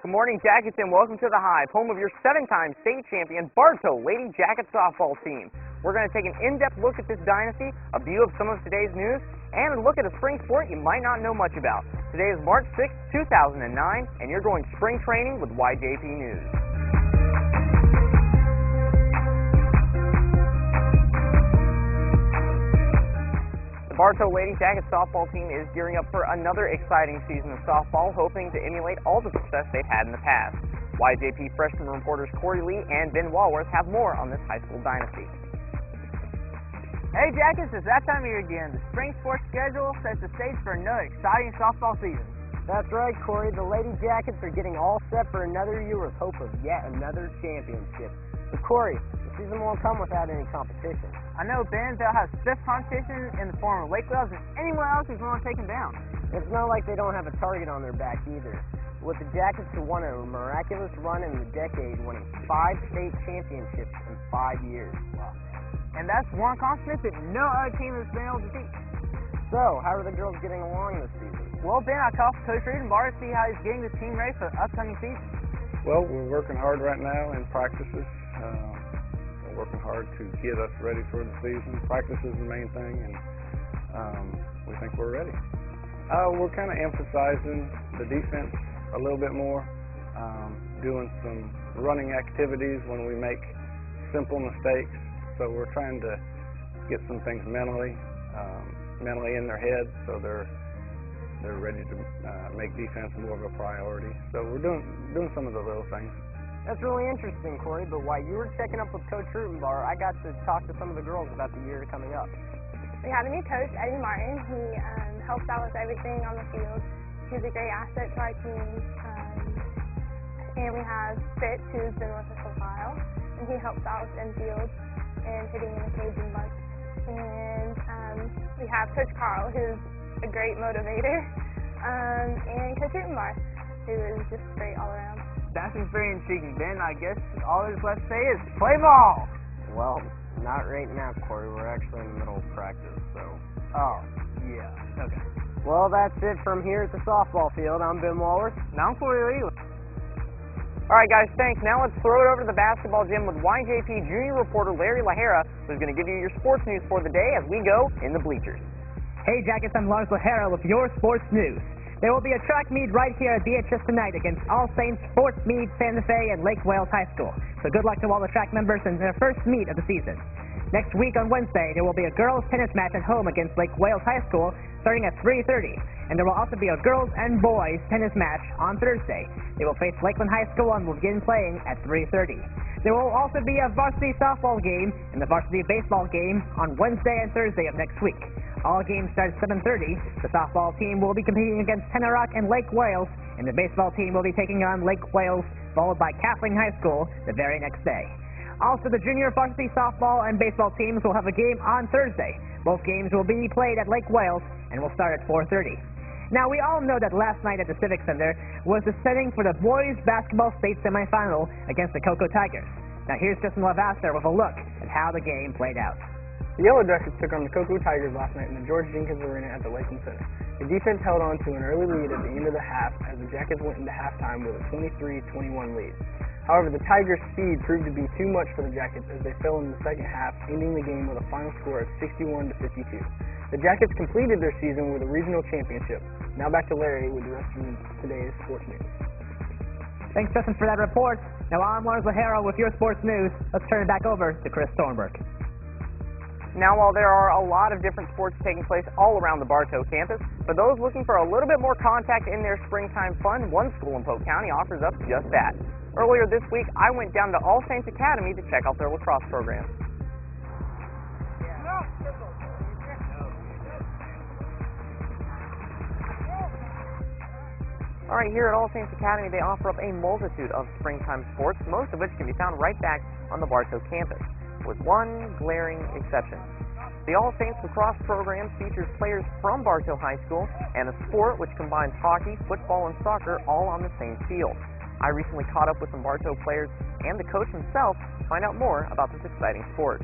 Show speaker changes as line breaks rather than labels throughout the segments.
Good morning, Jackets, and welcome to the Hive, home of your 7-time state champion Bartow Lady Jacket softball team. We're going to take an in-depth look at this dynasty, a view of some of today's news, and a look at a spring sport you might not know much about. Today is March 6, 2009, and you're going spring training with YJP News. The Bartow Lady Jacket softball team is gearing up for another exciting season of softball, hoping to emulate all the success they've had in the past. YJP freshman reporters Corey Lee and Ben Walworth have more on this high school dynasty.
Hey Jackets, it's that time of year again. The spring sports schedule sets the stage for another exciting softball season.
That's right, Corey. The Lady Jackets are getting all set for another year with hope of yet another championship. But Corey, the season won't come without any competition.
I know, Ben, they'll have stiff competition in the form of Lake Wales and anyone else who's willing to take them down.
It's not like they don't have a target on their back either. With the Jackets who won a miraculous run in the decade, winning 5 state championships in 5 years.
Wow. And that's one accomplishment that no other team has been able to beat.
So, how are the girls getting along this season?
Well, Ben, I talked to Coach Riedenbar to see how he's getting the team ready for the upcoming season.
Well, we're working hard right now in practices. We're working hard to get us ready for the season. Practice is the main thing, and we think we're ready. We're kind of emphasizing the defense a little bit more, doing some running activities when we make simple mistakes. So we're trying to get some things mentally in their head, so they're ready to make defense more of a priority. So we're doing some of the little things.
That's really interesting, Corey, but while you were checking up with Coach Riedenbar, I got to talk to some of the girls about the year coming up.
We have a new coach, Eddie Martin. He helps out with everything on the field. He's a great asset to our team. And we have Fitz, who's been with us a while, and he helps out with infield and hitting in the cage and bunts. And we have Coach Carl, who's a great motivator, and Coach Riedenbar, who is just great all around.
That seems very intriguing, Ben. I guess all there's left to say is play ball!
Well, not right now, Corey. We're actually in the middle of practice, so...
Oh, yeah. Okay.
Well, that's it from here at the softball field. I'm Ben Walworth.
And I'm Corey Lee.
All right, guys, thanks. Now let's throw it over to the basketball gym with YJP junior reporter Larry Lahara, who's going to give you your sports news for the day as we go in the bleachers.
Hey, Jackets, I'm Lars Lahara with your sports news. There will be a track meet right here at BHS tonight against All Saints, Sports Mead, Santa Fe, and Lake Wales High School. So good luck to all the track members in their first meet of the season. Next week on Wednesday, there will be a girls' tennis match at home against Lake Wales High School starting at 3:30. And there will also be a girls' and boys' tennis match on Thursday. They will face Lakeland High School and will begin playing at 3:30. There will also be a varsity softball game and the varsity baseball game on Wednesday and Thursday of next week. All games start at 7:30. The softball team will be competing against Tenorock and Lake Wales, and the baseball team will be taking on Lake Wales, followed by Kathleen High School the very next day. Also, the junior varsity softball and baseball teams will have a game on Thursday. Both games will be played at Lake Wales and will start at 4:30. Now, we all know that last night at the Civic Center was the setting for the boys basketball state semifinal against the Cocoa Tigers. Now, here's Justin Lavasser with a look at how the game played out.
The Yellow Jackets took on the Cocoa Tigers last night in the George Jenkins Arena at the Lakeland Center. The defense held on to an early lead at the end of the half as the Jackets went into halftime with a 23-21 lead. However, the Tigers' speed proved to be too much for the Jackets as they fell in the second half, ending the game with a final score of 61-52. The Jackets completed their season with a regional championship. Now back to Larry with the rest of today's sports news.
Thanks, Justin, for that report. Now, I'm Lars Lahara with your sports news. Let's turn it back over to Chris Thornburg.
Now, while there are a lot of different sports taking place all around the Bartow campus, for those looking for a little bit more contact in their springtime fun, one school in Polk County offers up just that. Earlier this week, I went down to All Saints Academy to check out their lacrosse program. All right, here at All Saints Academy, they offer up a multitude of springtime sports, most of which can be found right back on the Bartow campus, with one glaring exception. The All Saints lacrosse program features players from Bartow High School and a sport which combines hockey, football, and soccer all on the same field. I recently caught up with some Bartow players and the coach himself to find out more about this exciting sport.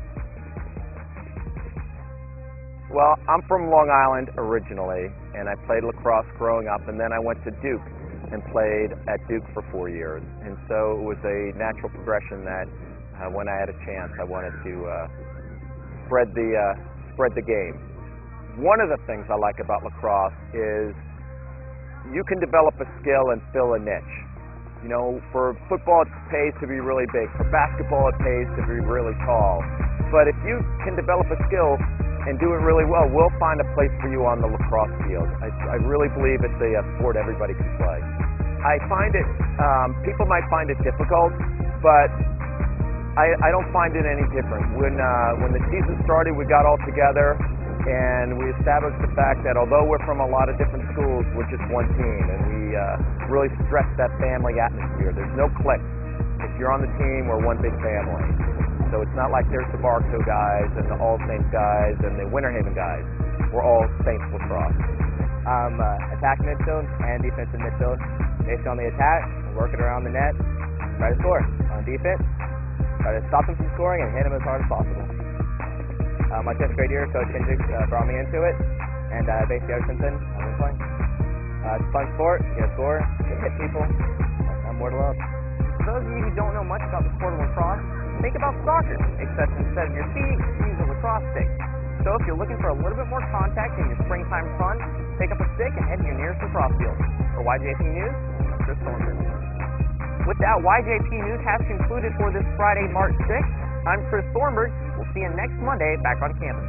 Well, I'm from Long Island originally, and I played lacrosse growing up, and then I went to Duke. and played at Duke for 4 years. And so it was a natural progression that when I had a chance, I wanted to spread the game. One of the things I like about lacrosse is you can develop a skill and fill a niche. You know, for football it pays to be really big. For basketball it pays to be really tall. But if you can develop a skill and do it really well, we'll find a place for you on the lacrosse field. I really believe it's a sport everybody can play. I find it, people might find it difficult, but I don't find it any different. When the season started, we got all together and we established the fact that although we're from a lot of different schools, we're just one team, and we really stress that family atmosphere. There's no cliques. If you're on the team, we're one big family. So it's not like there's the Bartow guys and the All Saints guys and the Winter Haven guys. We're all Saints lacrosse.
Attack midfield and defensive midfield. Based on the attack, work it around the net, try to score. On defense, try to stop them from scoring and hit them as hard as possible. My 10th grade year, Coach Hendricks brought me into it, and basically ever since then, I've been playing. It's a fun sport, you get a score, you can hit people, I'm more to love.
For those of you who don't know much about the sport of lacrosse, think about soccer, except instead of your feet, use a lacrosse stick. So if you're looking for a little bit more contact in your springtime fun, pick up a stick and head to your nearest lacrosse field. For YJP News, I'm Chris Thornburg. With that, YJP News has concluded for this Friday, March 6th. I'm Chris Thornburg. We'll see you next Monday back on campus.